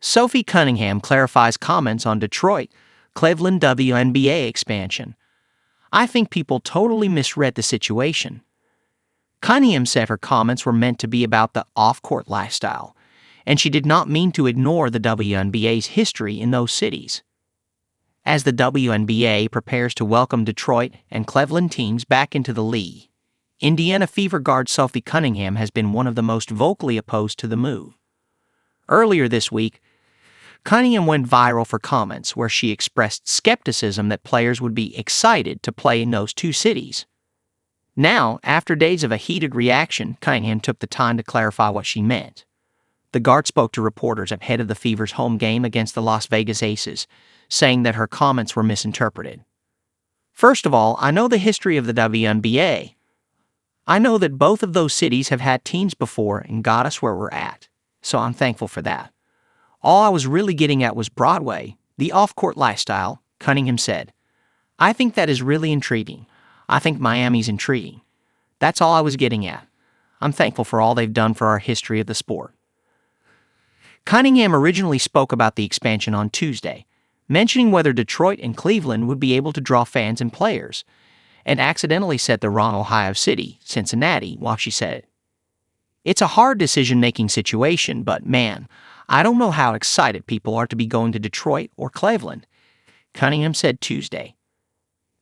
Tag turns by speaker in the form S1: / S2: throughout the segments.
S1: Sophie Cunningham clarifies comments on Detroit, Cleveland WNBA expansion. I think people totally misread the situation. Cunningham said her comments were meant to be about the off-court lifestyle, and she did not mean to ignore the WNBA's history in those cities. As the WNBA prepares to welcome Detroit and Cleveland teams back into the league, Indiana Fever guard Sophie Cunningham has been one of the most vocally opposed to the move. Earlier this week, Cunningham went viral for comments where she expressed skepticism that players would be excited to play in those two cities. Now, after days of a heated reaction, Cunningham took the time to clarify what she meant. The guard spoke to reporters ahead of the Fever's home game against the Las Vegas Aces, saying that her comments were misinterpreted. First of all, I know the history of the WNBA. I know that both of those cities have had teams before and got us where we're at, so I'm thankful for that. All I was really getting at was Broadway, the off-court lifestyle, Cunningham said. I think that is really intriguing. I think Miami's intriguing. That's all I was getting at. I'm thankful for all they've done for our history of the sport. Cunningham originally spoke about the expansion on Tuesday, mentioning whether Detroit and Cleveland would be able to draw fans and players, and accidentally said the wrong Ohio City, Cincinnati, while she said it. It's a hard decision-making situation, but man, I don't know how excited people are to be going to Detroit or Cleveland, Cunningham said Tuesday.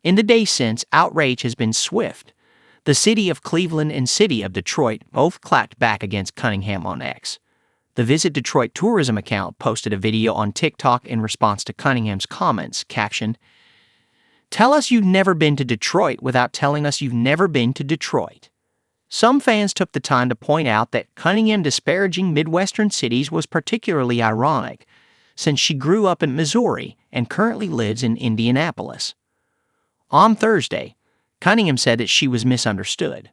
S1: In the days since, outrage has been swift. The city of Cleveland and city of Detroit both clapped back against Cunningham on X. The Visit Detroit tourism account posted a video on TikTok in response to Cunningham's comments, captioned, "Tell us you've never been to Detroit without telling us you've never been to Detroit." Some fans took the time to point out that Cunningham disparaging Midwestern cities was particularly ironic, since she grew up in Missouri and currently lives in Indianapolis. On Thursday, Cunningham said that she was misunderstood.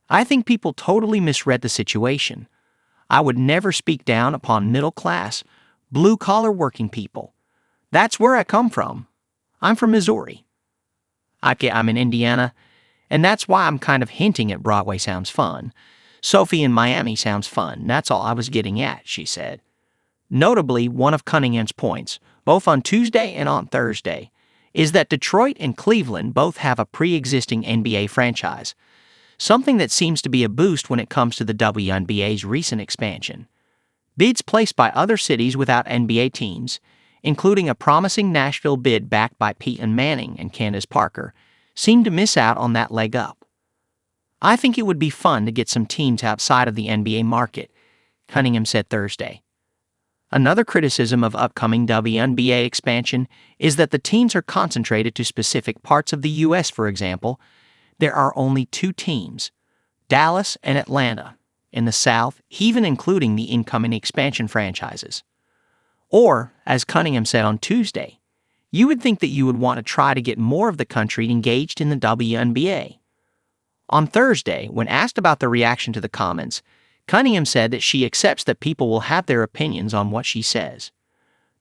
S1: I think people totally misread the situation. I would never speak down upon middle-class, blue-collar working people. That's where I come from. I'm from Missouri. I'm in Indiana, and that's why I'm kind of hinting at Broadway sounds fun. Sophie in Miami sounds fun. That's all I was getting at, she said. Notably, one of Cunningham's points, both on Tuesday and on Thursday, is that Detroit and Cleveland both have a pre-existing NBA franchise, something that seems to be a boost when it comes to the WNBA's recent expansion. Bids placed by other cities without NBA teams, including a promising Nashville bid backed by Peyton Manning and Candace Parker, seem to miss out on that leg up. I think it would be fun to get some teams outside of the NBA market, Cunningham said Thursday. Another criticism of upcoming WNBA expansion is that the teams are concentrated to specific parts of the U.S. For example, there are only two teams, Dallas and Atlanta, in the South, even including the incoming expansion franchises. Or, as Cunningham said on Tuesday, you would think that you would want to try to get more of the country engaged in the WNBA. On Thursday, when asked about the reaction to the comments, Cunningham said that she accepts that people will have their opinions on what she says.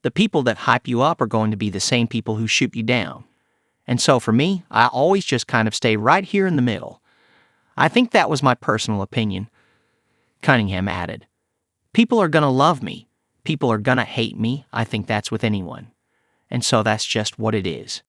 S1: The people that hype you up are going to be the same people who shoot you down. And so for me, I always just kind of stay right here in the middle. I think that was my personal opinion, Cunningham added. People are going to love me. People are going to hate me. I think that's with anyone. And so that's just what it is.